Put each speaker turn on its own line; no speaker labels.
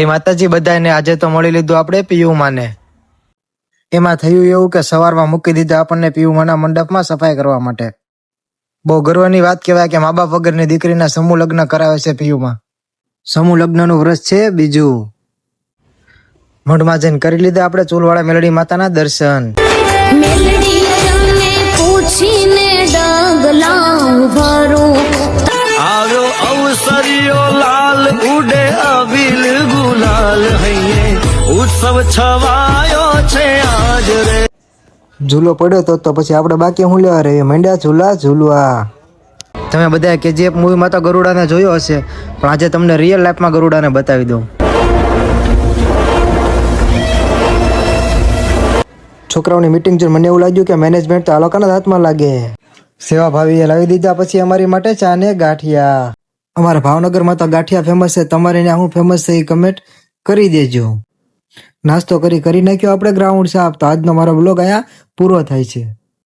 જય માતાજી બધાને। આજે તો મળી લીધું આપણે પીયુ માને। એમાં થયું એવું કે સવારમાં મૂકી દીધા આપણને પીયુ માના મંડપમાં સફાઈ કરવા માટે। બહુ ગર્વની વાત કહેવાય કે મા બાપ વગરની દીકરીના સમૂહ લગ્ન કરાવે છે પીયુમાં। સમૂહ લગ્નનું વ્રત છે બીજું। મઢમાં જઈને કરી લીધા આપણે ચૂલવાળા મેલડી માતાના દર્શન।
મેલડી તમને પૂછીને ડગલા ભરું
આવ્યો અવસરિયો લાલ ઉડે અબિલ ગુલાલ હૈયે ઉત્સવ છવાયો છે આજ રે।
ઝૂલો પડ્યો તો પછી આપણે બાકી હું લેવા રહીએ મંડ્યા ઝૂલા ઝૂલવા। તમે બધા KGF મૂવીમાં તો ગરુડાને જોયો હશે, પણ આજે તમને રિયલ લાઈફમાં ગરુડાને બતાવી દઉં। છોકરાઓની મીટિંગ જોઈને મને એવું લાગ્યું કે મેનેજમેન્ટ તો આ લોકોના હાથમાં લાગે। સેવાભાવીએ લાવી દીધા પછી અમારી માટે ચા ને ગાંઠિયા। અમારા ભાવનગરમાં તો ગાંઠિયા ફેમસ છે, તમારે ત્યાં શું ફેમસ છે એ કમેન્ટ કરી દેજો। નાસ્તો કરી નાખ્યો આપણે ગ્રાઉન્ડ સાફ। તો આજનો મારો બ્લોગ અહીંયા પૂરો થાય છે।